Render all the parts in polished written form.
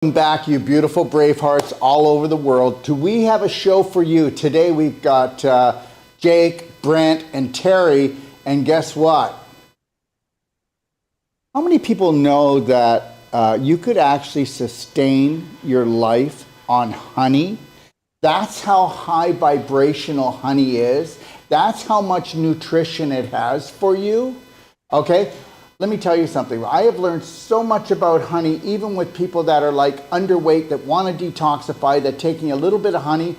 Welcome back, you beautiful Bravehearts all over the world. Do we have a show for you? Today we've got Jake, Brent, and Terry, and guess what? How many people know that you could actually sustain your life on honey? That's how high vibrational honey is. That's how much nutrition it has for you. Okay? Let me tell you something. I have learned so much about honey, even with people that are like underweight, that want to detoxify, that taking a little bit of honey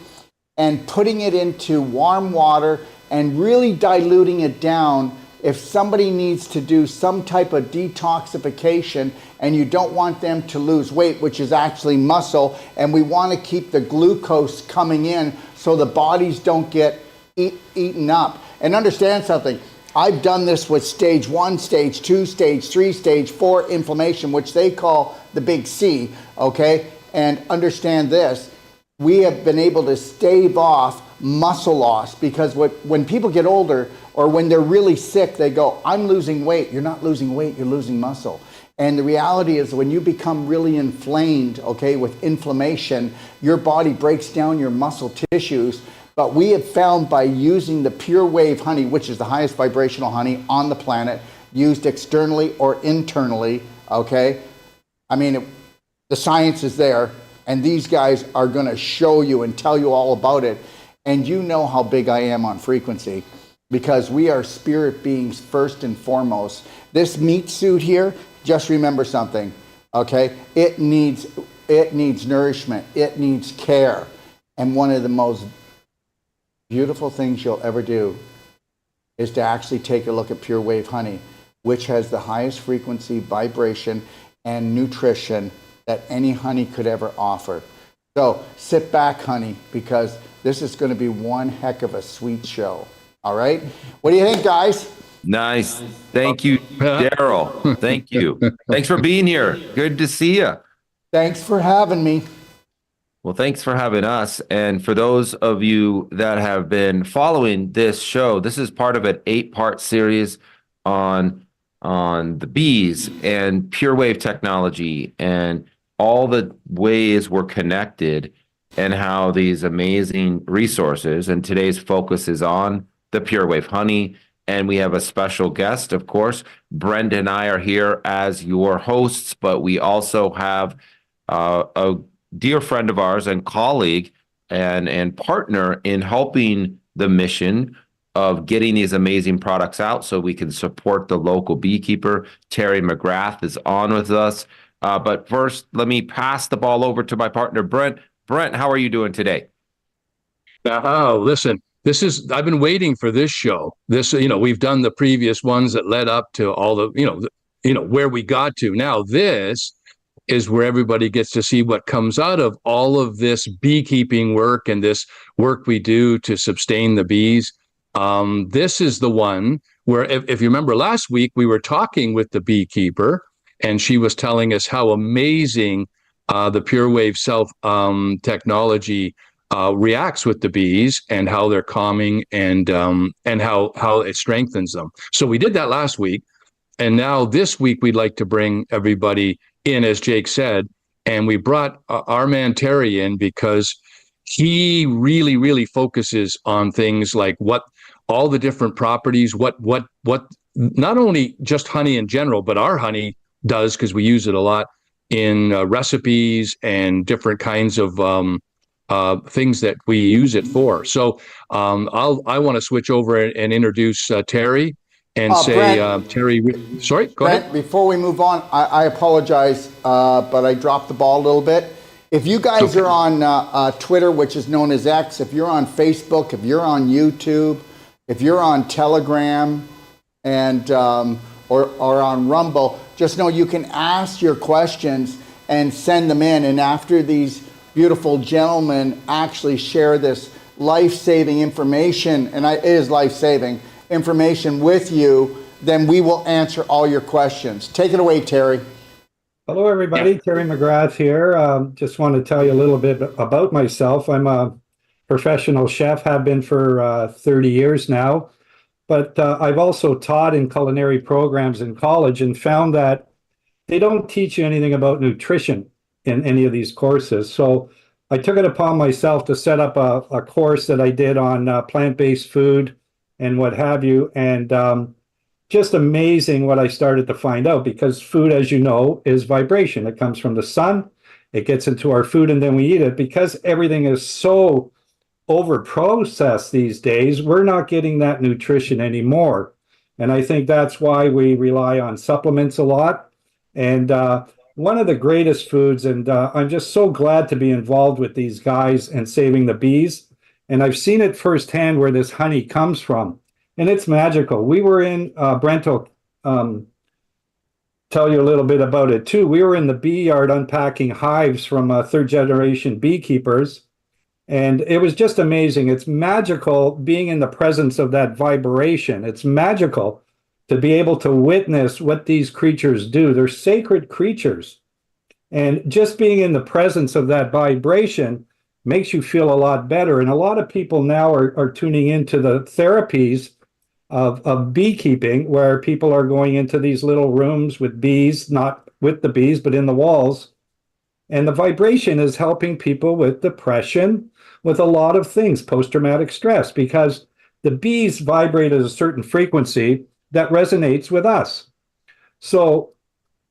and putting it into warm water and really diluting it down. If somebody needs to do some type of detoxification and you don't want them to lose weight, which is actually muscle, and we want to keep the glucose coming in so the bodies don't get eaten up. And understand something. I've done this with stage 1, stage 2, stage 3, stage 4 inflammation, which they call the big C, okay? And understand this, we have been able to stave off muscle loss, because when people get older or when they're really sick, they go, I'm losing weight. You're not losing weight, you're losing muscle. And the reality is when you become really inflamed, okay, with inflammation, your body breaks down your muscle tissues. But we have found by using the Pure Wave honey, which is the highest vibrational honey on the planet, used externally or internally, okay? I mean, the science is there, and these guys are gonna show you and tell you all about it. And you know how big I am on frequency, because we are spirit beings first and foremost. This meat suit here, just remember something, okay? It needs nourishment, it needs care. And one of the most beautiful things you'll ever do is to actually take a look at Pure Wave honey, which has the highest frequency, vibration, and nutrition that any honey could ever offer. So sit back, honey, because this is going to be one heck of a sweet show. All right? What do you think, guys? Nice. Thank you, Daryl. Thank you. Thanks for being here. Good to see you. Thanks for having me. Well, thanks for having us. And for those of you that have been following this show, this is part of an 8-part series on the bees and Pure Wave technology and all the ways we're connected and how these amazing resources. And today's focus is on the Pure Wave honey. And we have a special guest, of course. Brent and I are here as your hosts, but we also have a dear friend of ours and colleague and partner in helping the mission of getting these amazing products out so we can support the local beekeeper. Terry McGrath is on with us. But first, let me pass the ball over to my partner, Brent. Brent, how are you doing today? Listen, I've been waiting for this show. We've done the previous ones that led up to all the, where we got to. Now this is where everybody gets to see what comes out of all of this beekeeping work and this work we do to sustain the bees. This is the one where, if you remember last week, we were talking with the beekeeper, and she was telling us how amazing the Pure Wave Self technology reacts with the bees and how they're calming and how it strengthens them. So we did that last week, and now this week we'd like to bring everybody in, as Jake said, and we brought our man Terry in because he really, really focuses on things like what all the different properties, what not only just honey in general, but our honey does, because we use it a lot in recipes and different kinds of things that we use it for. So I want to switch over and introduce Terry. And say, Brent, Terry, sorry, go ahead. Before we move on, I apologize, but I dropped the ball a little bit. If you guys are on Twitter, which is known as X, if you're on Facebook, if you're on YouTube, if you're on Telegram, and or on Rumble, just know you can ask your questions and send them in. And after these beautiful gentlemen actually share this life-saving information, and it is life-saving information with you, then we will answer all your questions. Take it away, Terry. Hello, everybody. Terry McGrath here. Just want to tell you a little bit about myself. I'm a professional chef, have been for 30 years now, but I've also taught in culinary programs in college and found that they don't teach you anything about nutrition. in any of these courses. So I took it upon myself to set up a course that I did on plant-based food and what have you. And just amazing what I started to find out, because food, as you know, is vibration. It comes from the sun, it gets into our food, and then we eat it. Because everything is so over processed these days, we're not getting that nutrition anymore. And I think that's why we rely on supplements a lot. And one of the greatest foods, and I'm just so glad to be involved with these guys and saving the bees. And I've seen it firsthand where this honey comes from. And it's magical. We were in Brent will tell you a little bit about it too. We were in the bee yard unpacking hives from third generation beekeepers. And it was just amazing. It's magical being in the presence of that vibration. It's magical to be able to witness what these creatures do. They're sacred creatures. And just being in the presence of that vibration makes you feel a lot better. And a lot of people now are tuning into the therapies of beekeeping, where people are going into these little rooms with bees, not with the bees, but in the walls. And the vibration is helping people with depression, with a lot of things, post-traumatic stress, because the bees vibrate at a certain frequency that resonates with us. So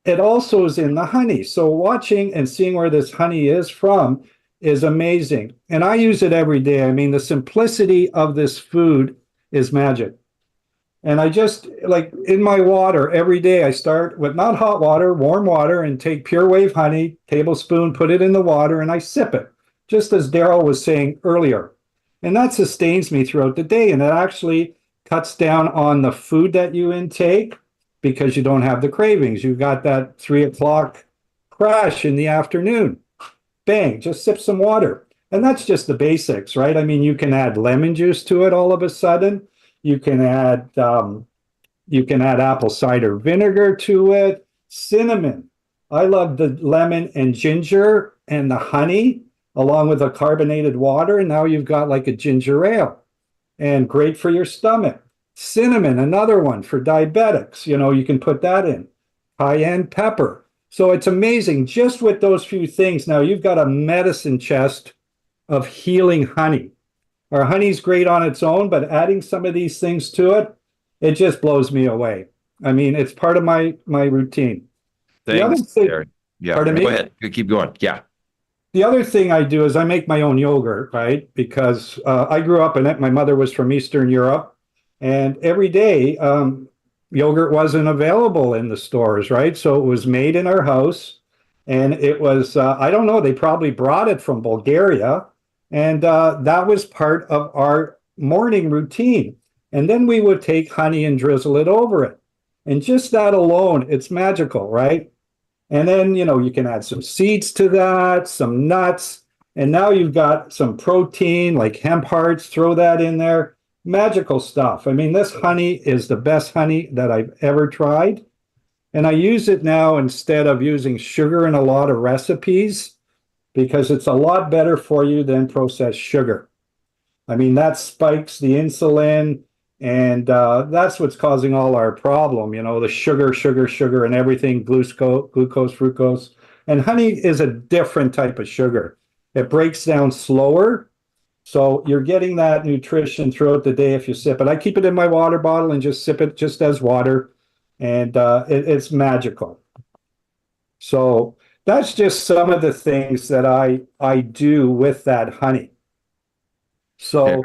it also is in the honey. So watching and seeing where this honey is from is amazing. And I use it every day. I mean, the simplicity of this food is magic. And I just, like in my water every day, I start with not hot water, warm water, and take Pure Wave honey, tablespoon, put it in the water, and I sip it, just as Daryl was saying earlier. And that sustains me throughout the day. And it actually cuts down on the food that you intake, because you don't have the cravings. You got that 3 o'clock crash in the afternoon. Bang, just sip some water. And that's just the basics, right? I mean, you can add lemon juice to it all of a sudden. You can add apple cider vinegar to it, cinnamon. I love the lemon and ginger and the honey along with the carbonated water. And now you've got like a ginger ale, and great for your stomach. Cinnamon, another one for diabetics. You know, you can put that in. Cayenne pepper. So it's amazing just with those few things. Now you've got a medicine chest of healing honey. Our honey's great on its own, but adding some of these things to it, it just blows me away. I mean, it's part of my routine. Thanks, Gary. Yeah, Pardon me? go ahead. Keep going. Yeah. The other thing I do is I make my own yogurt, right? Because I grew up in it. My mother was from Eastern Europe. And every day, yogurt wasn't available in the stores, right? So it was made in our house. And it was, I don't know, they probably brought it from Bulgaria. And that was part of our morning routine. And then we would take honey and drizzle it over it. And just that alone, it's magical, right? And then, you know, you can add some seeds to that, some nuts. And now you've got some protein like hemp hearts, throw that in there. Magical stuff. I mean, this honey is the best honey that I've ever tried. And I use it now instead of using sugar in a lot of recipes, because it's a lot better for you than processed sugar. I mean, that spikes the insulin, and that's what's causing all our problem, you know, the sugar, and everything, glucose, fructose. And honey is a different type of sugar. It breaks down slower, so you're getting that nutrition throughout the day if you sip it. I keep it in my water bottle and just sip it just as water, and it's magical. So that's just some of the things that I do with that honey. So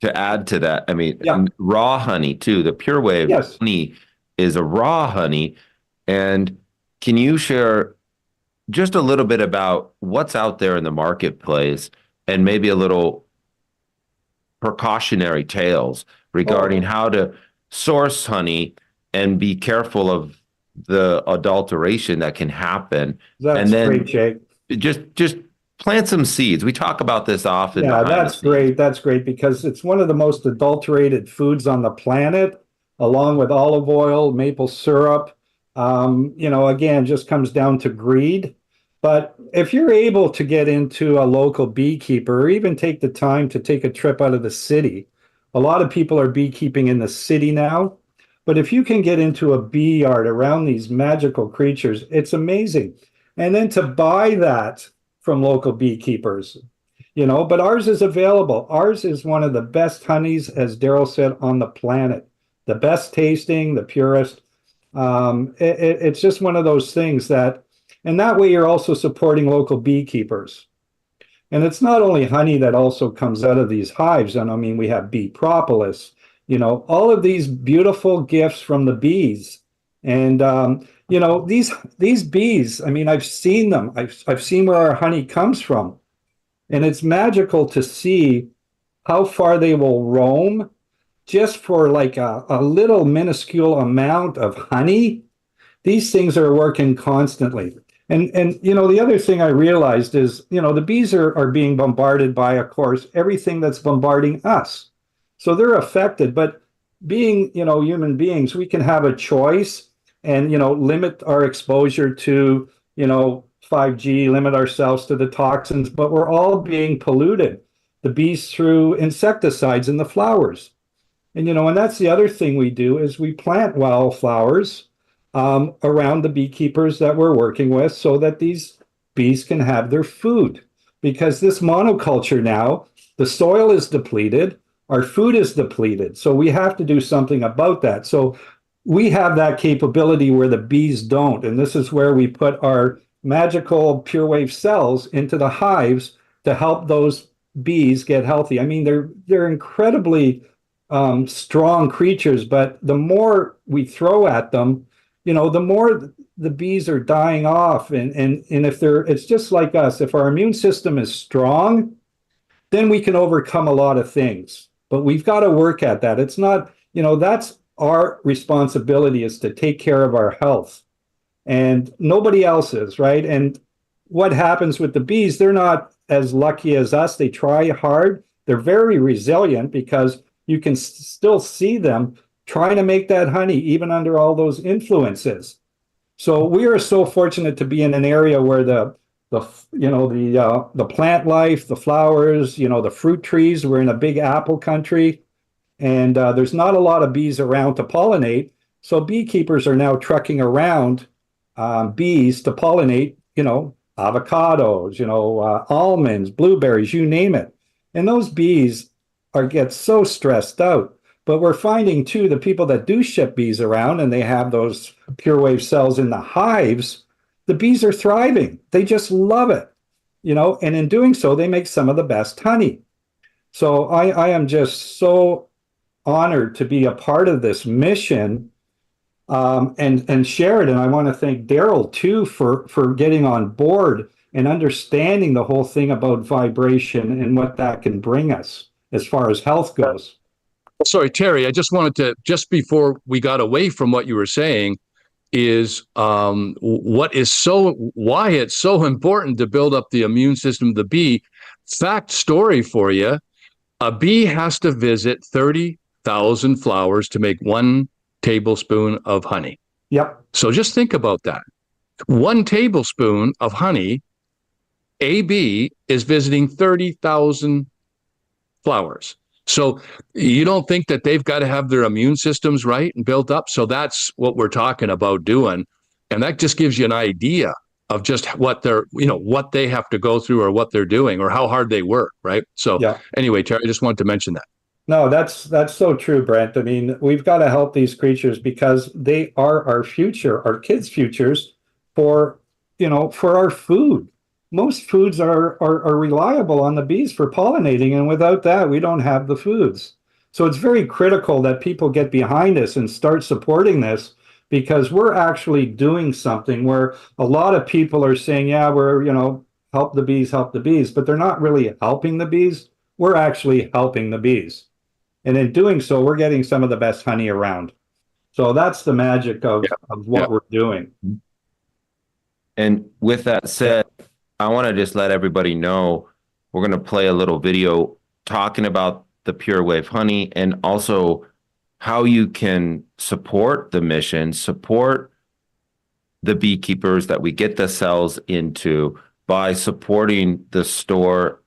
to add to that, I mean, yeah. Raw honey too. The Pure Wave Yes. honey is a raw honey. And can you share just a little bit about what's out there in the marketplace, and maybe a little precautionary tales regarding how to source honey and be careful of the adulteration that can happen? That's and then great, Jake. Just plant some seeds. We talk about this often. Yeah, that's great. That's great, because it's one of the most adulterated foods on the planet, along with olive oil, maple syrup. You know, again, just comes down to greed. But if you're able to get into a local beekeeper, or even take the time to take a trip out of the city, a lot of people are beekeeping in the city now. But if you can get into a bee yard around these magical creatures, it's amazing. and then to buy that from local beekeepers, but ours is available. Ours is one of the best honeys, as Daryl said, on the planet. The best tasting, the purest. It's just one of those things and that way you're also supporting local beekeepers. And it's not only honey that also comes out of these hives. And I mean, we have bee propolis, all of these beautiful gifts from the bees. And, these bees, I mean, I've seen them. I've seen where our honey comes from. And it's magical to see how far they will roam just for like a little minuscule amount of honey. These things are working constantly. And the other thing I realized is, the bees are being bombarded by, of course, everything that's bombarding us. So they're affected, but being, human beings, we can have a choice and, limit our exposure to, 5G, limit ourselves to the toxins, but we're all being polluted. The bees through insecticides in the flowers. And, and that's the other thing we do is we plant wildflowers around the beekeepers that we're working with so that these bees can have their food. Because this monoculture now, the soil is depleted, our food is depleted. So we have to do something about that. So we have that capability where the bees don't. And this is where we put our magical pure wave cells into the hives to help those bees get healthy. I mean, they're incredibly strong creatures, but the more we throw at them, the more the bees are dying off. And if it's just like us, if our immune system is strong, then we can overcome a lot of things. But we've got to work at that. It's not, that's our responsibility, is to take care of our health. And nobody else's, right? And what happens with the bees, they're not as lucky as us. They try hard. They're very resilient because you can still see them trying to make that honey, even under all those influences. So we are so fortunate to be in an area where the plant life, the flowers, the fruit trees, we're in a big apple country, and there's not a lot of bees around to pollinate. So beekeepers are now trucking around bees to pollinate, avocados, almonds, blueberries, you name it. And those bees get so stressed out. But we're finding too, the people that do ship bees around and they have those pure wave cells in the hives, the bees are thriving. They just love it, and in doing so, they make some of the best honey. So I am just so honored to be a part of this mission and share it. And I want to thank Daryl too for getting on board and understanding the whole thing about vibration and what that can bring us as far as health goes. Sorry, Terry, I just wanted to, just before we got away from what you were saying, is why it's so important to build up the immune system of the bee. Fact story for you, a bee has to visit 30,000 flowers to make 1 tablespoon of honey. Yep. So just think about that. 1 tablespoon of honey, a bee is visiting 30,000 flowers. So you don't think that they've got to have their immune systems right and built up? So that's what we're talking about doing. And that just gives you an idea of just what what they have to go through or what they're doing or how hard they work, right? So Anyway, Terry, I just wanted to mention that. No, that's so true, Brent. I mean, we've got to help these creatures because they are our future, our kids' futures for our food. Most foods are reliable on the bees for pollinating, and without that, we don't have the foods. So it's very critical that people get behind us and start supporting this, because we're actually doing something where a lot of people are saying, yeah, we're, help the bees, but they're not really helping the bees. We're actually helping the bees. And in doing so, we're getting some of the best honey around. So that's the magic of what we're doing. And with that said, I want to just let everybody know we're going to play a little video talking about the Pure Wave honey and also how you can support the mission, support the beekeepers that we get the cells into by supporting the store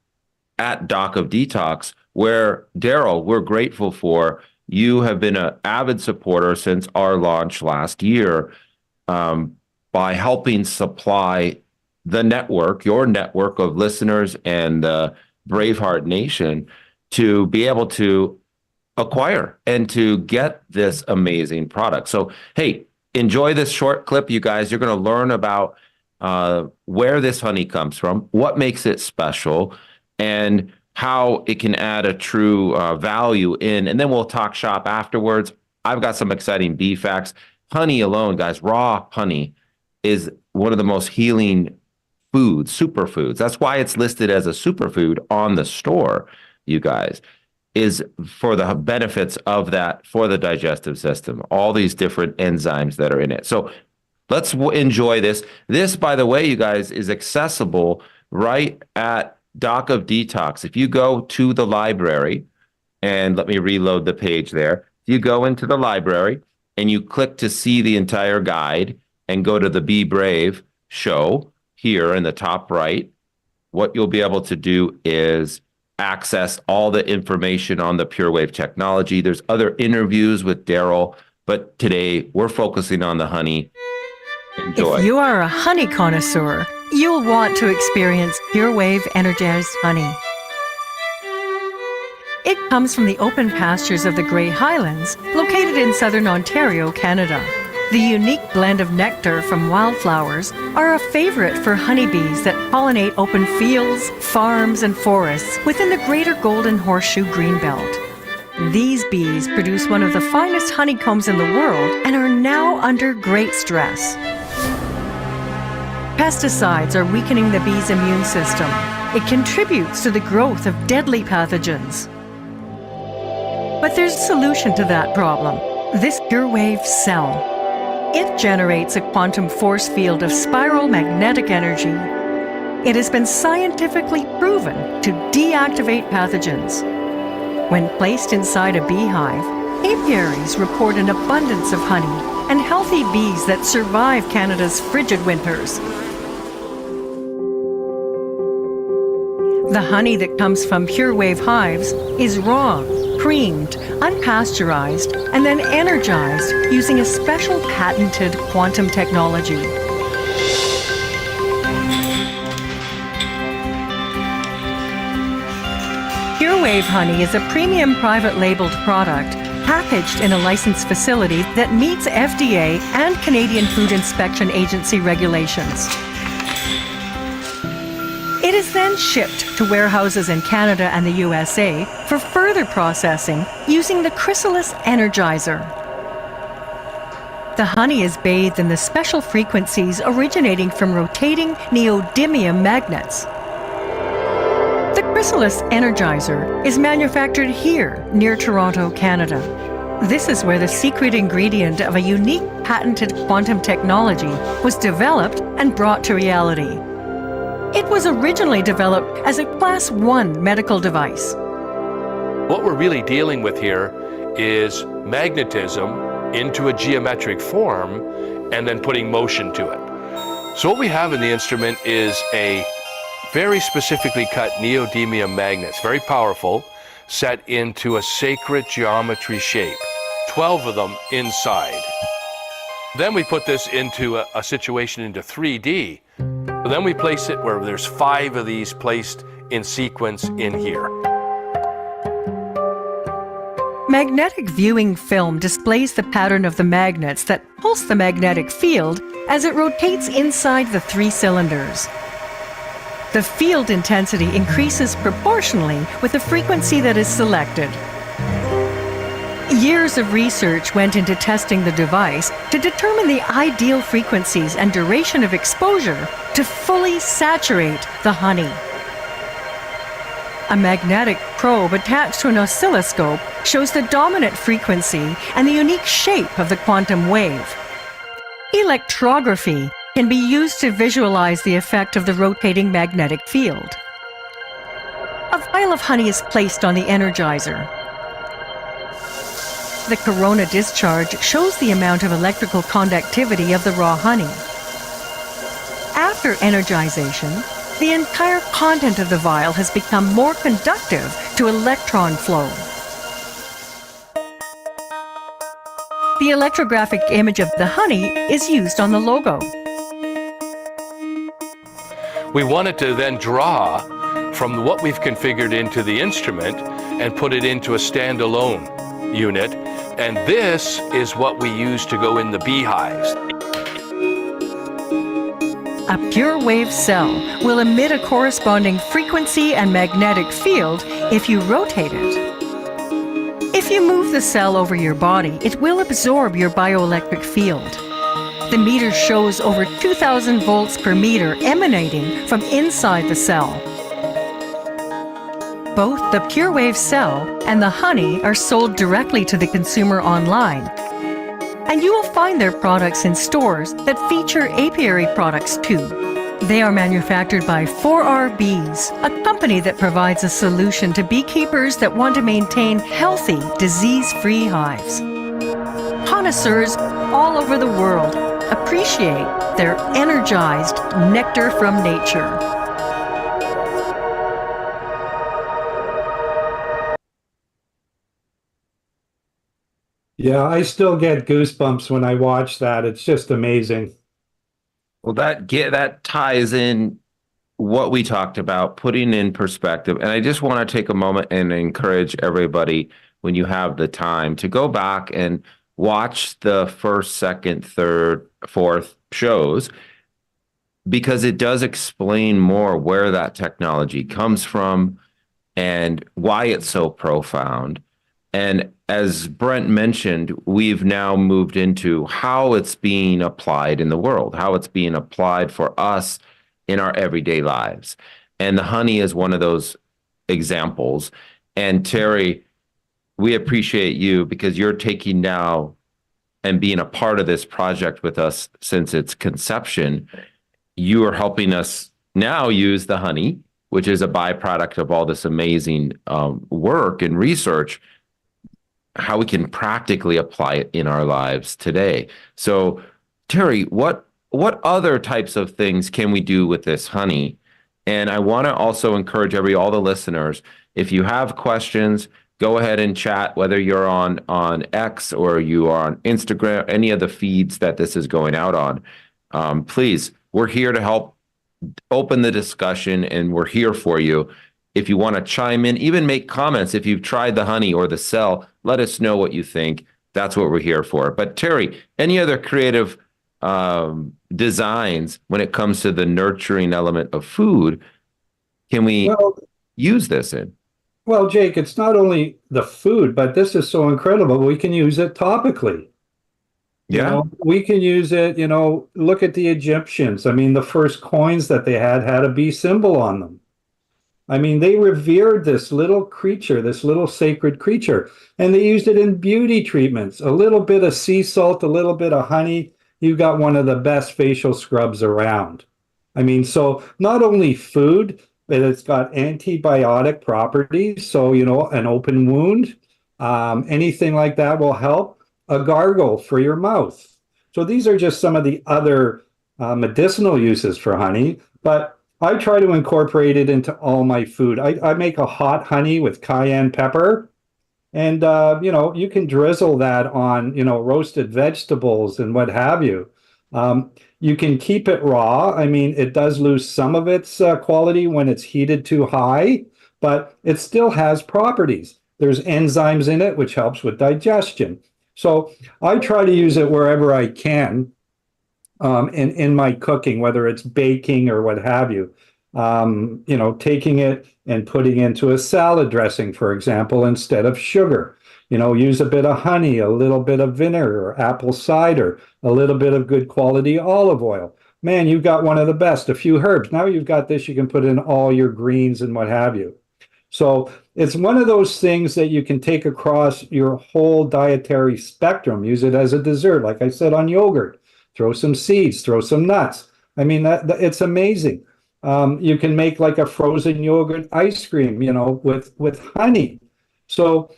at Dock of Detox, where, Daryl, we're grateful for. You have been an avid supporter since our launch last year by helping supply the network, your network of listeners and Braveheart Nation to be able to acquire and to get this amazing product. So, hey, enjoy this short clip, you guys. You're going to learn about where this honey comes from, what makes it special, and how it can add a true value in. And then we'll talk shop afterwards. I've got some exciting bee facts. Honey alone, guys, raw honey is one of the most healing foods, superfoods. That's why it's listed as a superfood on the store, you guys, is for the benefits of that for the digestive system, all these different enzymes that are in it. So let's enjoy this. This, by the way, you guys, is accessible right at Doc of Detox. If you go to the library, and let me reload the page there. You go into the library and you click to see the entire guide and go to the Be Brave show here in the top right. What you'll be able to do is access all the information on the PureWave technology. There's other interviews with Daryl, but today we're focusing on the honey. Enjoy. If you are a honey connoisseur, you'll want to experience PureWave Energized Honey. It comes from the open pastures of the Grey Highlands, located in southern Ontario, Canada. The unique blend of nectar from wildflowers are a favorite for honeybees that pollinate open fields, farms, and forests within the Greater Golden Horseshoe Greenbelt. These bees produce one of the finest honeycombs in the world and are now under great stress. Pesticides are weakening the bee's immune system. It contributes to the growth of deadly pathogens. But there's a solution to that problem. This PureWave cell. It generates a quantum force field of spiral magnetic energy. It has been scientifically proven to deactivate pathogens. When placed inside a beehive, apiaries report an abundance of honey and healthy bees that survive Canada's frigid winters. The honey that comes from PureWave hives is raw, creamed, unpasteurized, and then energized using a special patented quantum technology. PureWave honey is a premium private labeled product packaged in a licensed facility that meets FDA and Canadian Food Inspection Agency regulations. It is then shipped to warehouses in Canada and the USA for further processing using the Chrysalis Energizer. The honey is bathed in the special frequencies originating from rotating neodymium magnets. The Chrysalis Energizer is manufactured here near Toronto, Canada. This is where the secret ingredient of a unique patented quantum technology was developed and brought to reality. It was originally developed as a Class 1 medical device. What we're really dealing with here is magnetism into a geometric form and then putting motion to it. So what we have in the instrument is a very specifically cut neodymium magnets, very powerful, set into a sacred geometry shape, 12 of them inside. Then we put this into a situation into 3D. So then we place it where there's 5 of these placed in sequence in here. Magnetic viewing film displays the pattern of the magnets that pulse the magnetic field as it rotates inside the 3 cylinders. The field intensity increases proportionally with the frequency that is selected. Years of research went into testing the device to determine the ideal frequencies and duration of exposure to fully saturate the honey. A magnetic probe attached to an oscilloscope shows the dominant frequency and the unique shape of the quantum wave. Electrography can be used to visualize the effect of the rotating magnetic field. A vial of honey is placed on the energizer. The corona discharge shows the amount of electrical conductivity of the raw honey. After energization, the entire content of the vial has become more conductive to electron flow. The electrographic image of the honey is used on the logo. We wanted to then draw from what we've configured into the instrument and put it into a standalone unit. And this is what we use to go in the beehives. A pure wave cell will emit a corresponding frequency and magnetic field if you rotate it. If you move the cell over your body, it will absorb your bioelectric field. The meter shows over 2,000 volts per meter emanating from inside the cell. Both the pure wave cell and the honey are sold directly to the consumer online. And you will find their products in stores that feature apiary products too. They are manufactured by 4R Bees, a company that provides a solution to beekeepers that want to maintain healthy, disease-free hives. Connoisseurs all over the world appreciate their energized nectar from nature. Yeah, I still get goosebumps when I watch that. It's just amazing. Well, that ties in what we talked about, putting in perspective. And I just want to take a moment and encourage everybody, when you have the time, to go back and watch the first, second, third, fourth shows, because it does explain more where that technology comes from and why it's so profound. And as Brent mentioned, we've now moved into how it's being applied in the world, how it's being applied for us in our everyday lives. And the honey is one of those examples. And Terry, we appreciate you because you're taking now and being a part of this project with us since its conception. You are helping us now use the honey, which is a byproduct of all this amazing work and research, how we can practically apply it in our lives today. So, Terry, what other types of things can we do with this honey? And I want to also encourage all the listeners, if you have questions, go ahead and chat, whether you're on X or you are on Instagram, any of the feeds that this is going out on. Please, we're here to help open the discussion, and we're here for you. If you want to chime in, even make comments. If you've tried the honey or the cell, let us know what you think. That's what we're here for. But Terry, any other creative designs when it comes to the nurturing element of food can we use this in? Well, Jake, it's not only the food, but this is so incredible. We can use it topically. Yeah. We can use it, look at the Egyptians. I mean, the first coins that they had a bee symbol on them. I mean, they revered this little creature, this little sacred creature, and they used it in beauty treatments. A little bit of sea salt, a little bit of honey, you got one of the best facial scrubs around. I mean, so not only food, but it's got antibiotic properties. So, an open wound, anything like that will help. A gargle for your mouth. So these are just some of the other medicinal uses for honey, but I try to incorporate it into all my food. I make a hot honey with cayenne pepper, and you can drizzle that on roasted vegetables and what have you. You can keep it raw. I mean, it does lose some of its quality when it's heated too high, but it still has properties. There's enzymes in it which helps with digestion. So I try to use it wherever I can in my cooking, whether it's baking or what have you. Taking it and putting into a salad dressing, for example, instead of sugar. Use a bit of honey, a little bit of vinegar or apple cider, a little bit of good quality olive oil. Man, you've got one of the best, a few herbs. Now you've got this, you can put in all your greens and what have you. So it's one of those things that you can take across your whole dietary spectrum. Use it as a dessert, like I said, on yogurt. Throw some seeds, throw some nuts. I mean, it's amazing. You can make like a frozen yogurt ice cream, with honey. So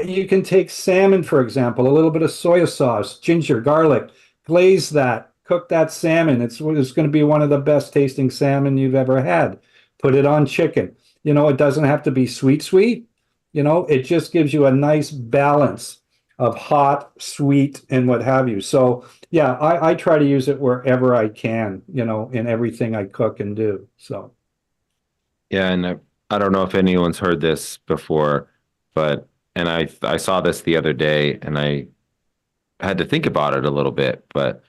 you can take salmon, for example, a little bit of soy sauce, ginger, garlic, glaze that, cook that salmon. It's going to be one of the best tasting salmon you've ever had. Put it on chicken. It doesn't have to be sweet. It just gives you a nice balance of hot, sweet, and what have you. So yeah, I try to use it wherever I can, in everything I cook and do. So Yeah, and I don't know if anyone's heard this before, but and I saw this the other day, and I had to think about it a little bit. But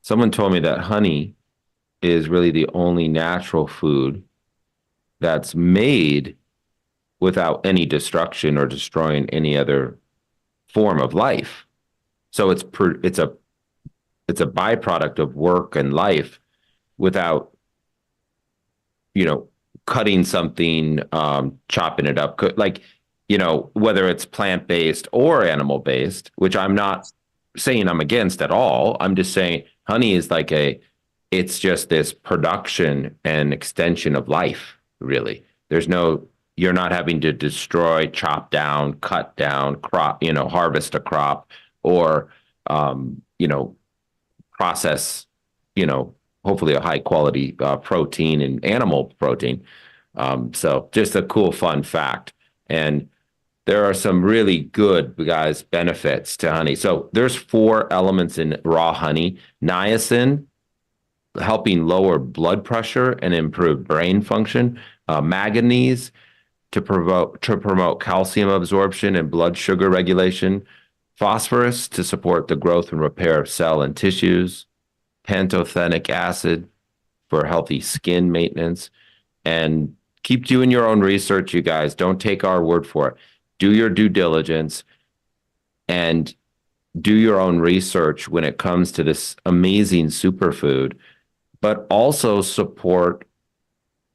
someone told me that honey is really the only natural food that's made without any destruction or destroying any other form of life. So it's a byproduct of work and life without, cutting something, chopping it up, like, whether it's plant-based or animal-based, which I'm not saying I'm against at all. I'm just saying honey is like it's just this production and extension of life, really. You're not having to destroy, chop down, cut down, crop, harvest a crop, or, process, hopefully a high quality protein and animal protein. So just a cool, fun fact. And there are some really good, guys, benefits to honey. So there's 4 elements in raw honey. Niacin, helping lower blood pressure and improve brain function. Manganese, to promote calcium absorption and blood sugar regulation. Phosphorus, to support the growth and repair of cell and tissues. Pantothenic acid, for healthy skin maintenance. And keep doing your own research, you guys. Don't take our word for it. Do your due diligence and do your own research when it comes to this amazing superfood, but also support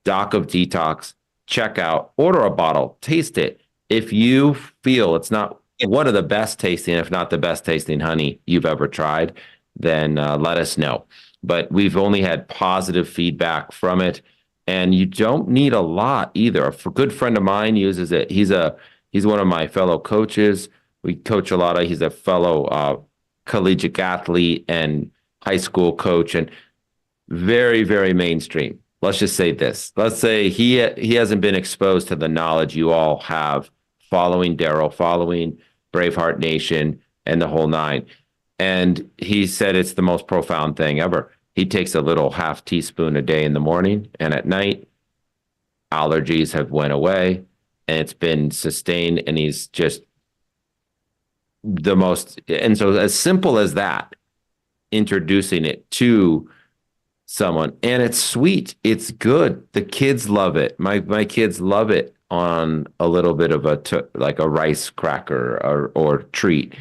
Doc of Detox. Check out, order a bottle, taste it. If you feel it's not one of the best tasting, if not the best tasting honey you've ever tried, then let us know. But we've only had positive feedback from it, and you don't need a lot either. A good friend of mine uses it. He's one of my fellow coaches. We coach a lot of. He's a fellow collegiate athlete and high school coach, and very, very mainstream. Let's just say this. Let's say he hasn't been exposed to the knowledge you all have following Daryl, following Braveheart Nation, and the whole 9. And he said it's the most profound thing ever. He takes a little half teaspoon a day in the morning, and at night, allergies have went away, and it's been sustained, and he's just the most. And so as simple as that, introducing it to someone, and it's sweet, it's good. The kids love it. My kids love it on a little bit of like a rice cracker or treat.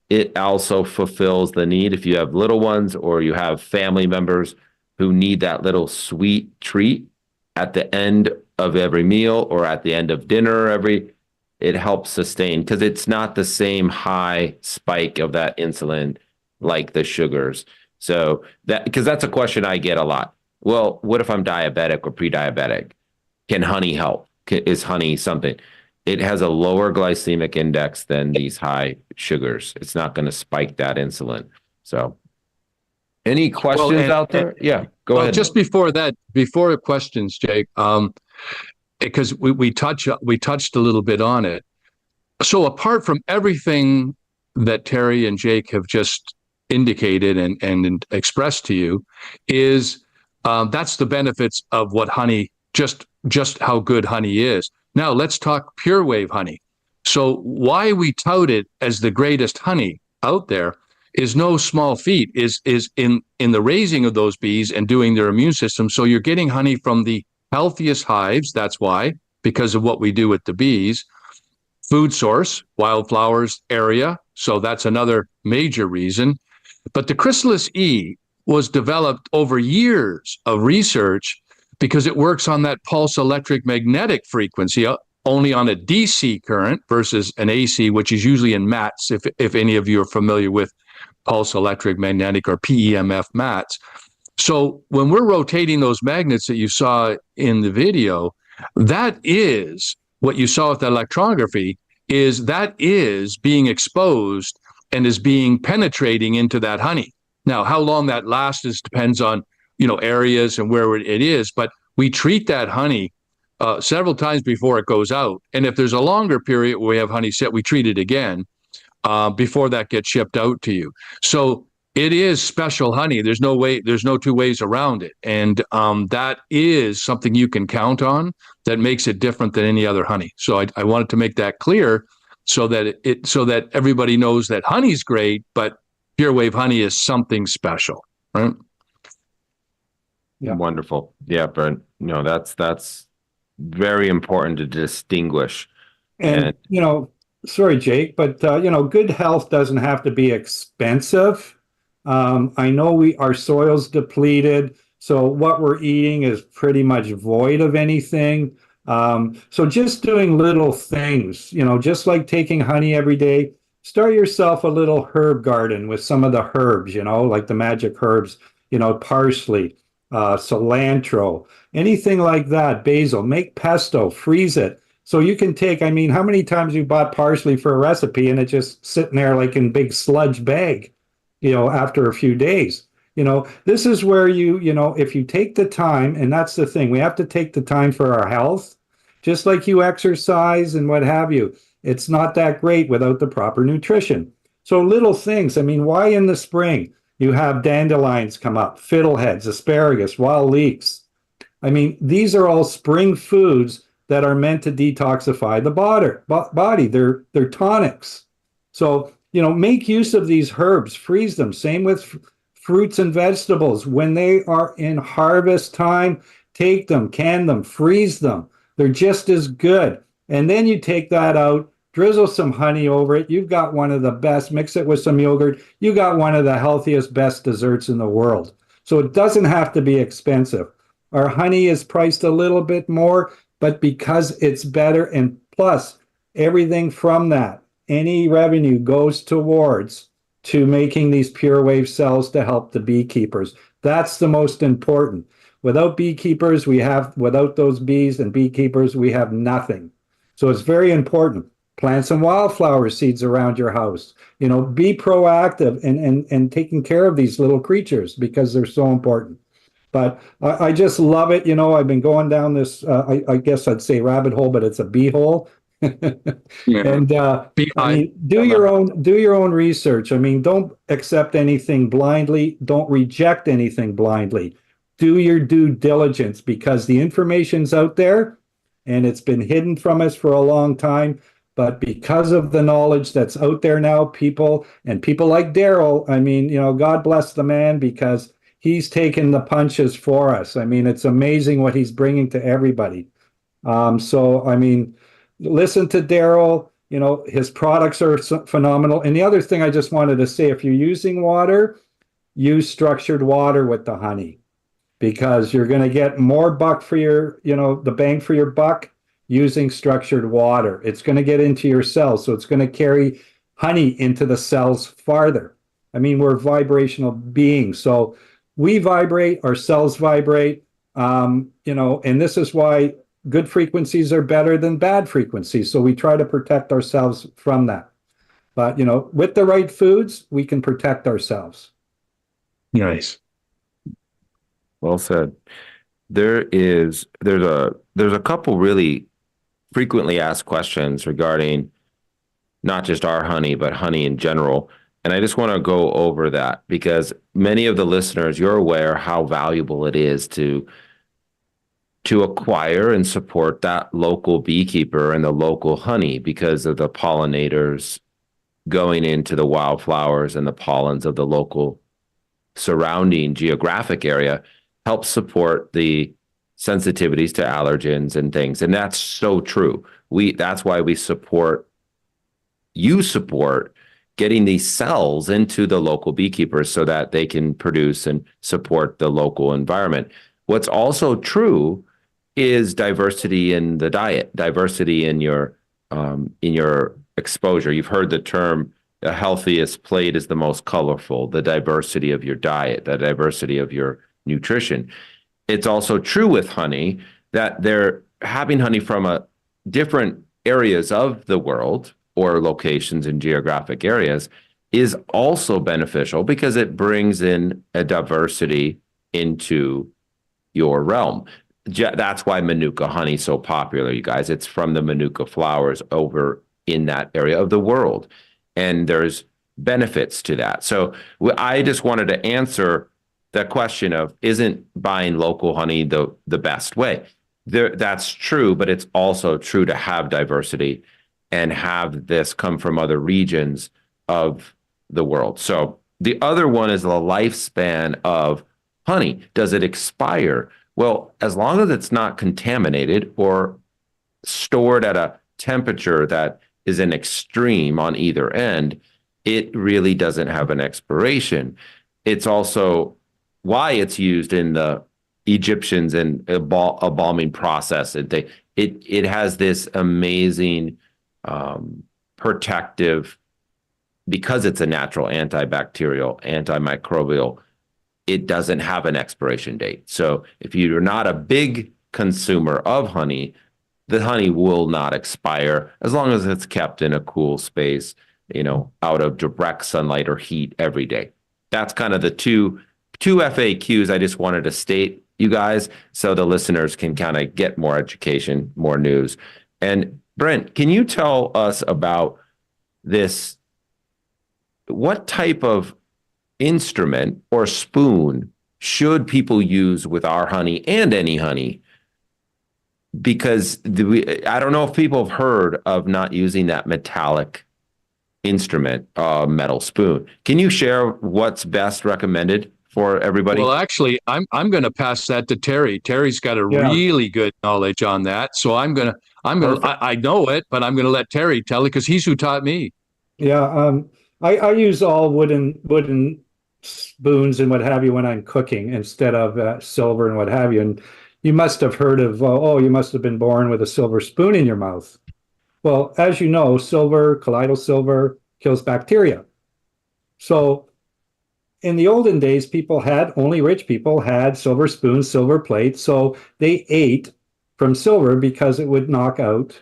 It also fulfills the need if you have little ones or you have family members who need that little sweet treat at the end of every meal or at the end of dinner. It helps sustain, because it's not the same high spike of that insulin like the sugars. So because that's a question I get a lot. Well, what if I'm diabetic or pre-diabetic? Can honey help? Is honey something? It has a lower glycemic index than these high sugars. It's not going to spike that insulin. So any questions out there? Yeah, go ahead. Just before the questions, Jake, because we touched a little bit on it. So apart from everything that Terry and Jake have just indicated and expressed to you, is that's the benefits of what honey, just how good honey is. Now let's talk Pure Wave honey. So why we tout it as the greatest honey out there is no small feat, is in the raising of those bees and doing their immune system. So you're getting honey from the healthiest hives. That's why, because of what we do with the bees. Food source, wildflowers area. So that's another major reason. But the Chrysalis E was developed over years of research because it works on that pulse electric magnetic frequency, only on a DC current versus an AC, which is usually in mats, if any of you are familiar with pulse electric magnetic or PEMF mats. So when we're rotating those magnets that you saw in the video, that is what you saw with the electrography, that is being exposed and is being penetrating into that honey. Now, how long that lasts depends on areas and where it is, but we treat that honey several times before it goes out. And if there's a longer period where we have honey set, we treat it again. before that gets shipped out to you. So it is special honey. There's no two ways around it. And that is something you can count on that makes it different than any other honey. So I wanted to make that clear so that everybody knows that honey's great, but Pure Wave honey is something special, right? Yeah. Wonderful. Yeah, Brent. No, that's very important to distinguish. And, sorry, Jake, but, good health doesn't have to be expensive. I know our soil's depleted, so what we're eating is pretty much void of anything. So just doing little things, just like taking honey every day, start yourself a little herb garden with some of the herbs, like the magic herbs, parsley, cilantro, anything like that, basil, make pesto, freeze it. So you can take, how many times you bought parsley for a recipe and it just sitting there like in big sludge bag, after a few days. This is where if you take the time, and that's the thing, we have to take the time for our health, just like you exercise and what have you. It's not that great without the proper nutrition. So little things, why in the spring you have dandelions come up, fiddleheads, asparagus, wild leeks? These are all spring foods that are meant to detoxify the body. They're tonics. So, make use of these herbs, freeze them. Same with fruits and vegetables. When they are in harvest time, take them, can them, freeze them. They're just as good. And then you take that out, drizzle some honey over it. You've got one of the best, mix it with some yogurt. You got one of the healthiest, best desserts in the world. So it doesn't have to be expensive. Our honey is priced a little bit more, but because it's better, and plus everything from that, any revenue goes towards making these Pure Wave cells to help the beekeepers. That's the most important. Without beekeepers, without those bees and beekeepers, we have nothing. So it's very important. Plant some wildflower seeds around your house. Be proactive and taking care of these little creatures because they're so important. But I just love it. I've been going down this, I guess I'd say rabbit hole, but it's a bee hole. Yeah. And do your own research. Don't accept anything blindly. Don't reject anything blindly. Do your due diligence because the information's out there and it's been hidden from us for a long time. But because of the knowledge that's out there now, people like Daryl, God bless the man because he's taken the punches for us. It's amazing what he's bringing to everybody. Listen to Daryl. His products are phenomenal. And the other thing I just wanted to say, if you're using water, use structured water with the honey because you're going to get more buck for the bang for your buck using structured water. It's going to get into your cells. So it's going to carry honey into the cells farther. We're vibrational beings. So we vibrate, our cells vibrate, and this is why good frequencies are better than bad frequencies. So we try to protect ourselves from that. But, with the right foods, we can protect ourselves. Nice. Well said. There's a couple really frequently asked questions regarding not just our honey, but honey in general. And I just want to go over that because many of the listeners, you're aware how valuable it is to acquire and support that local beekeeper and the local honey because of the pollinators going into the wildflowers and the pollens of the local surrounding geographic area helps support the sensitivities to allergens and things. And that's so true. That's why you support getting these cells into the local beekeepers so that they can produce and support the local environment. What's also true is diversity in the diet, diversity in your exposure. You've heard the term, the healthiest plate is the most colorful, the diversity of your diet, the diversity of your nutrition. It's also true with honey that they're having honey from different areas of the world or locations in geographic areas is also beneficial because it brings in a diversity into your realm. That's why Manuka honey is so popular, you guys. It's from the Manuka flowers over in that area of the world. and there's benefits to that. So I just wanted to answer the question of, isn't buying local honey the best way? That's true, but it's also true to have diversity and have this come from other regions of the world. So the other one is the lifespan of honey. Does it expire? Well, as long as it's not contaminated or stored at a temperature that is an extreme on either end, it really doesn't have an expiration. It's also why it's used in the Egyptians and embalming process. It has this amazing protective, because it's a natural antibacterial, antimicrobial, it doesn't have an expiration date. So if you're not a big consumer of honey, the honey will not expire as long as it's kept in a cool space, out of direct sunlight or heat every day. That's kind of the two FAQs I just wanted to state, you guys, so the listeners can kind of get more education, more news. And Brent, can you tell us about this? What type of instrument or spoon should people use with our honey and any honey? Because I don't know if people have heard of not using that metallic instrument, metal spoon. Can you share what's best recommended for everybody? Well, actually, I'm going to pass that to Terry. Terry's got a really good knowledge on that. So I know it, but I'm going to let Terry tell it because he's who taught me. Yeah, I use all wooden spoons and what have you when I'm cooking instead of silver and what have you. And you must have heard of, you must have been born with a silver spoon in your mouth. Well, as you know, colloidal silver kills bacteria. So in the olden days, only rich people had silver spoons, silver plates. So they ate from silver because it would knock out,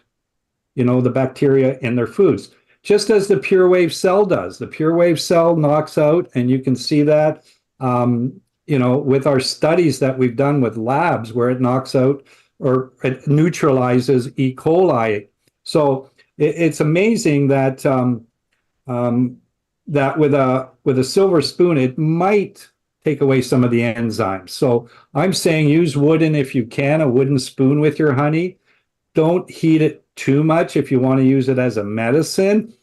the bacteria in their foods. Just as the pure wave cell does. The pure wave cell knocks out, and you can see that, with our studies that we've done with labs where it knocks out or it neutralizes E. coli. So it's amazing that that with a silver spoon, it might take away some of the enzymes. So I'm saying use wooden if you can, a wooden spoon with your honey. Don't heat it too much if you want to use it as a medicine.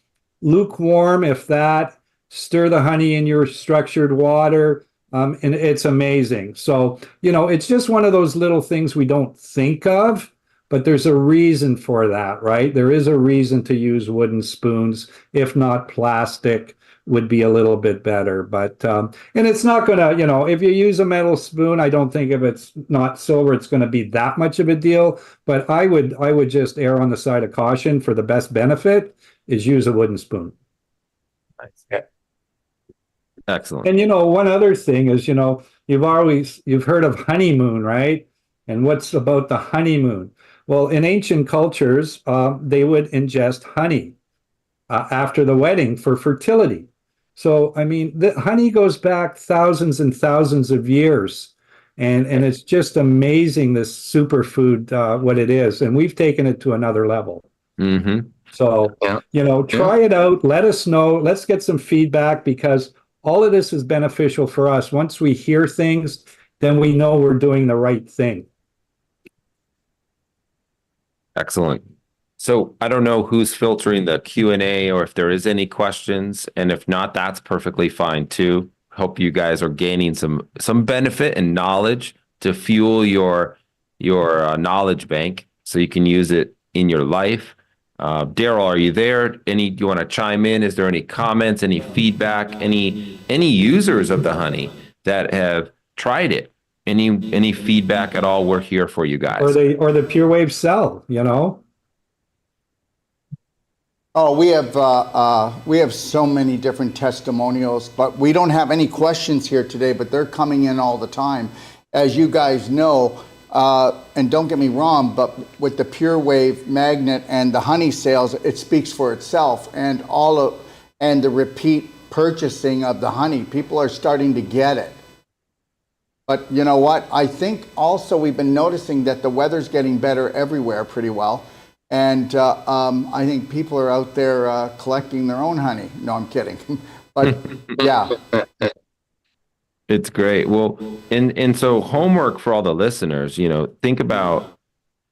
Lukewarm, if that. Stir the honey in your structured water, and it's amazing. So, it's just one of those little things we don't think of, but there's a reason for that, right? There is a reason to use wooden spoons, if not plastic would be a little bit better. But, and it's not going to, if you use a metal spoon, I don't think if it's not silver, it's going to be that much of a deal. But I would just err on the side of caution. For the best benefit is use a wooden spoon. Nice. Excellent. And, one other thing is, you've heard of honeymoon, right? And what's about the honeymoon? Well, in ancient cultures, they would ingest honey after the wedding for fertility. So, the honey goes back thousands and thousands of years. And it's just amazing, this superfood, what it is. And we've taken it to another level. Mm-hmm. So, try it out. Let us know. Let's get some feedback, because all of this is beneficial for us. Once we hear things, then we know we're doing the right thing. Excellent. So I don't know who's filtering the Q&A or if there is any questions. And if not, that's perfectly fine too. Hope you guys are gaining some benefit and knowledge to fuel your knowledge bank so you can use it in your life. Daryl, are you there? Do you want to chime in? Is there any comments, any feedback, any users of the honey that have tried it? Any feedback at all? We're here for you guys. Or the pure wave cell, Oh, we have so many different testimonials, but we don't have any questions here today, but they're coming in all the time. As you guys know, and don't get me wrong, but with the pure wave magnet and the honey sales, it speaks for itself, and the repeat purchasing of the honey, people are starting to get it. But you know what? I think also we've been noticing that the weather's getting better everywhere pretty well. And I think people are out there collecting their own honey. No, I'm kidding. But yeah. It's great. Well, and so homework for all the listeners, think about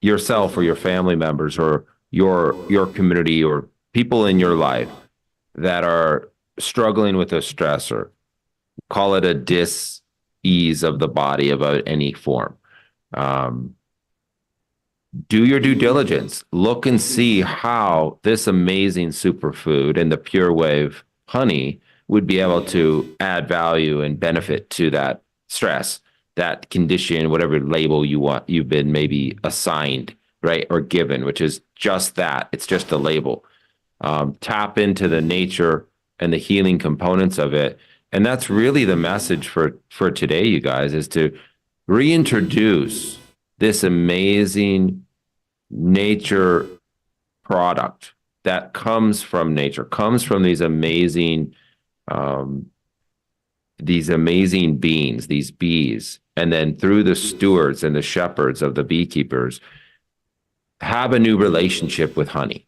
yourself or your family members or your community or people in your life that are struggling with a stressor. Call it a dis-ease of the body about any form. Do your due diligence. Look and see how this amazing superfood and the Pure Wave honey would be able to add value and benefit to that stress, that condition, whatever label you've been maybe assigned, right, or given, which is just that. It's just a label. Tap into the nature and the healing components of it. And that's really the message for today, you guys, is to reintroduce this amazing nature product that comes from nature, comes from these amazing beings, these bees, and then through the stewards and the shepherds of the beekeepers, have a new relationship with honey.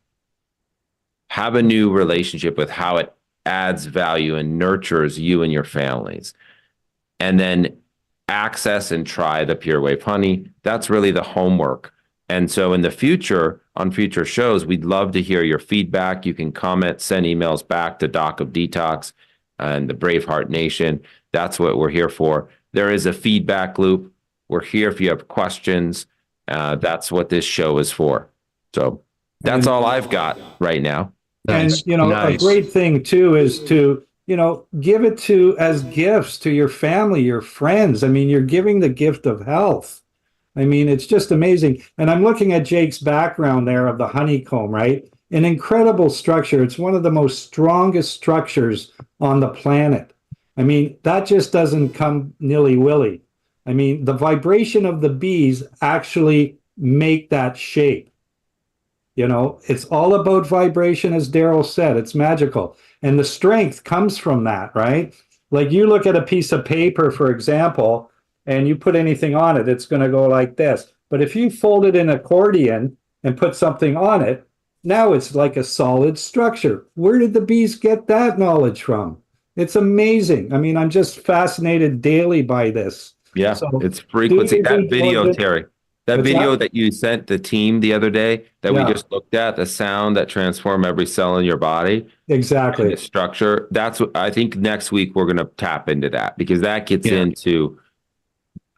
Have a new relationship with how it adds value and nurtures you and your families. And then access and try the Pure Wave honey. That's really the homework. And so in the future, on future shows, we'd love to hear your feedback. You can comment, send emails back to Doc of Detox and the Braveheart Nation. That's what we're here for. There is a feedback loop. We're here if you have questions. That's what this show is for. So that's all I've got right now. Nice. And, a great thing too is to, give it as gifts to your family, your friends. I mean, you're giving the gift of health. I mean, it's just amazing. And I'm looking at Jake's background there of the honeycomb, right? An incredible structure. It's one of the most strongest structures on the planet. I mean, that just doesn't come nilly-willy. I mean, the vibration of the bees actually make that shape. It's all about vibration, as Daryl said. It's magical. And the strength comes from that, right? Like you look at a piece of paper, for example, and you put anything on it, it's going to go like this. But if you fold it in accordion and put something on it, now it's like a solid structure. Where did the bees get that knowledge from? It's amazing. I mean, I'm just fascinated daily by this. Yeah, so it's frequency. That video, Terry, that video that you sent the team the other day that we just looked at, the sound that transformed every cell in your body. Exactly. The structure. That's what I think next week we're going to tap into that, because that gets into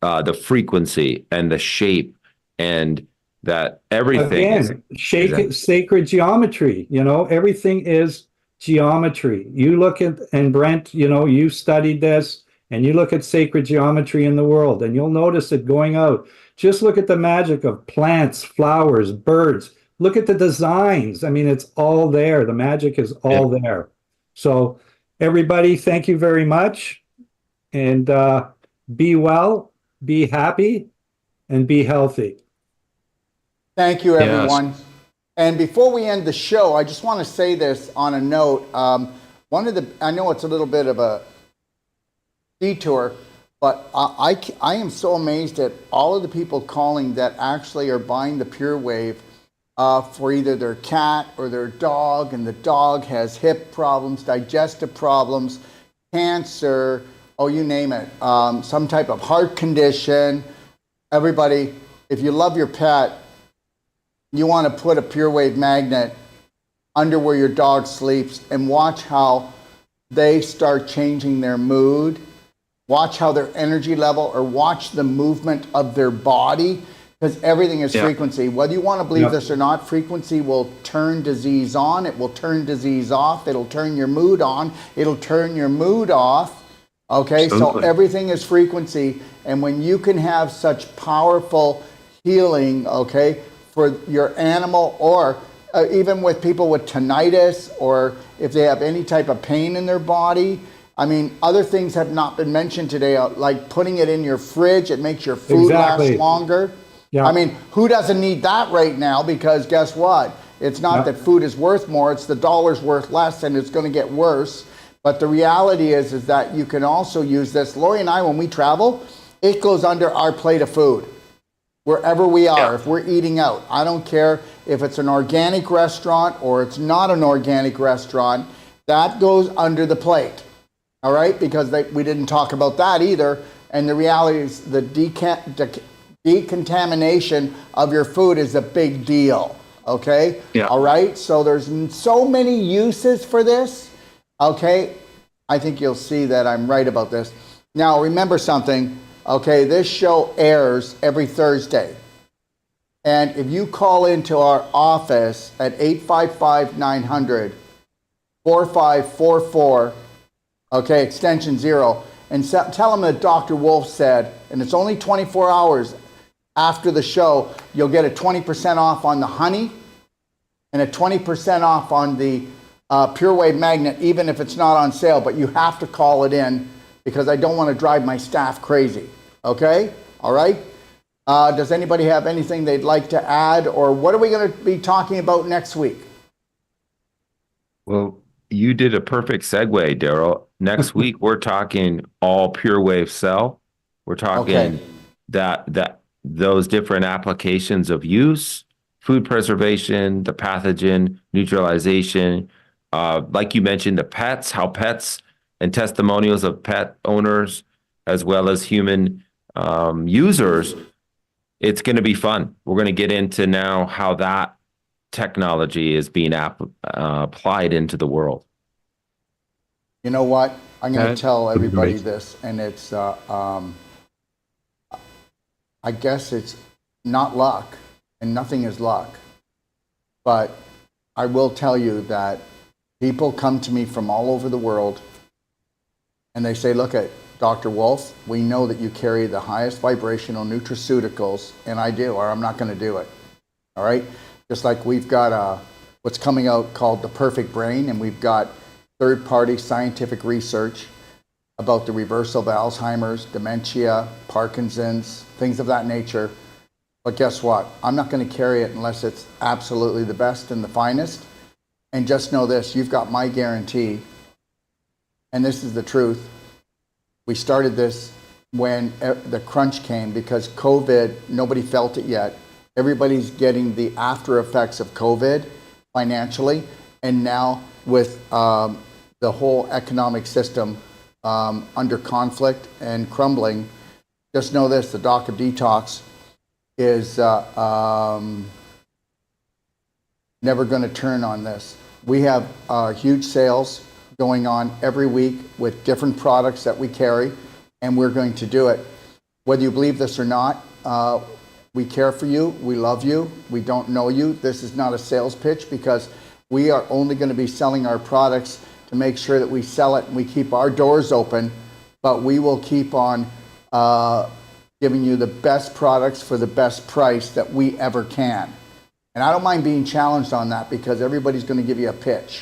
the frequency and the shape and that everything. Again, sacred geometry. Everything is geometry. You look at, and Brent, you studied this, and you look at sacred geometry in the world, and you'll notice it going out. Just look at the magic of plants, flowers, birds. Look at the designs. I mean, it's all there. The magic is all there. So everybody, thank you very much. And be well, be happy, and be healthy. Thank you, everyone. Yes. And before we end the show, I just want to say this on a note. I know it's a little bit of a detour, but I am so amazed at all of the people calling that actually are buying the Pure Wave for either their cat or their dog, and the dog has hip problems, digestive problems, cancer, you name it, some type of heart condition. Everybody, if you love your pet, you want to put a Pure Wave magnet under where your dog sleeps and watch how they start changing their mood. Watch how their energy level, or watch the movement of their body, because everything is frequency. Whether you want to believe this or not, frequency will turn disease on, it will turn disease off, it'll turn your mood on, it'll turn your mood off. Okay, Absolutely. So everything is frequency. And when you can have such powerful healing, for your animal, or even with people with tinnitus, or if they have any type of pain in their body. I mean, other things have not been mentioned today, like putting it in your fridge. It makes your food last longer. Yeah. I mean, who doesn't need that right now? Because guess what? It's not that food is worth more. It's the dollar's worth less, and it's going to get worse. But the reality is that you can also use this. Lori and I, when we travel, it goes under our plate of food. wherever we are, Yeah. if we're eating out. I don't care if it's an organic restaurant or it's not an organic restaurant, that goes under the plate. All right? Because we didn't talk about that either. And the reality is the decontamination of your food is a big deal. Okay? Yeah. All right? So there's so many uses for this. Okay? I think you'll see that I'm right about this. Now, remember something. Okay, this show airs every Thursday. And if you call into our office at 855-900-4544, okay, extension 0, and tell them that Dr. Wolf said, and it's only 24 hours after the show, you'll get a 20% off on the honey and a 20% off on the Pure Wave magnet, even if it's not on sale, but you have to call it in because I don't want to drive my staff crazy. Okay? All right? Does anybody have anything they'd like to add, or what are we going to be talking about next week? Well, you did a perfect segue, Daryl. Next week, we're talking all Pure Wave cell. We're talking those different applications of use, food preservation, the pathogen neutralization, like you mentioned, the pets, how pets and testimonials of pet owners, as well as human users. It's going to be fun. We're going to get into now how that technology is being applied into the world. You know what? I'm going Okay. to tell everybody Great. this, and it's, I guess it's not luck, and nothing is luck. But I will tell you that people come to me from all over the world, and they say, look at Dr. Wolf, we know that you carry the highest vibrational nutraceuticals, and I do, or I'm not going to do it. All right? Just like we've got what's coming out called The Perfect Brain, and we've got third-party scientific research about the reversal of Alzheimer's, dementia, Parkinson's, things of that nature. But guess what? I'm not going to carry it unless it's absolutely the best and the finest. And just know this, you've got my guarantee, and this is the truth. We started this when the crunch came because COVID, nobody felt it yet. Everybody's getting the after effects of COVID financially, and now with the whole economic system under conflict and crumbling, just know this, the Doc of Detox is never going to turn on this. We have huge sales going on every week with different products that we carry, and we're going to do it. Whether you believe this or not, we care for you, we love you, we don't know you. This is not a sales pitch because we are only going to be selling our products to make sure that we sell it and we keep our doors open, but we will keep on giving you the best products for the best price that we ever can. And I don't mind being challenged on that because everybody's going to give you a pitch.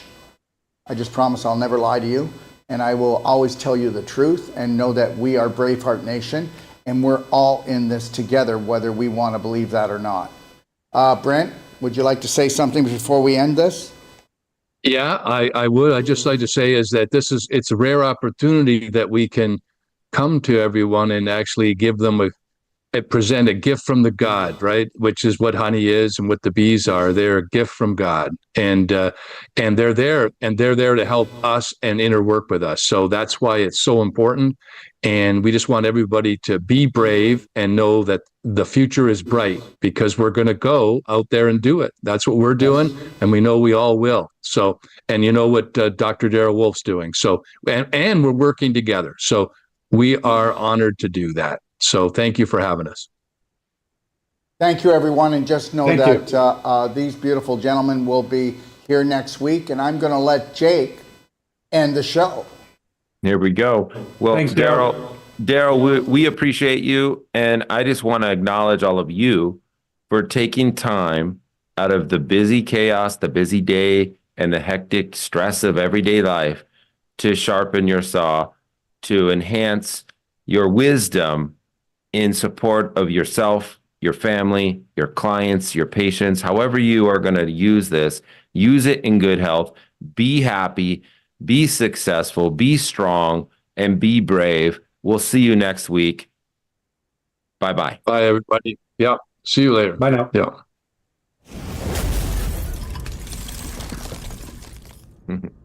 I just promise I'll never lie to you, and I will always tell you the truth and know that we are Braveheart Nation, and we're all in this together, whether we want to believe that or not. Brent, would you like to say something before we end this? Yeah, I would. I'd just like to say is that it's a rare opportunity that we can come to everyone and actually give them present a gift from the God, right? Which is what honey is and what the bees are. They're a gift from God, and they're there to help us and interwork with us. So that's why it's so important. And we just want everybody to be brave and know that the future is bright because we're going to go out there and do it. That's what we're doing, and we know we all will. So, and you know what Dr. Daryl Wolf's doing. So, and we're working together. So we are honored to do that. So thank you for having us. Thank you, everyone, and just know Thank that these beautiful gentlemen will be here next week, and I'm going to let Jake end the show. Here we go. Well, Thanks, Daryl, we appreciate you. And I just want to acknowledge all of you for taking time out of the busy chaos, the busy day, and the hectic stress of everyday life to sharpen your saw, to enhance your wisdom in support of yourself, your family, your clients, your patients, however you are going to use this. Use it in good health. Be happy. Be successful, be strong, and be brave. We'll see you next week. Bye-bye. Bye, everybody. Yeah. See you later. Bye now. Yeah. Mhm.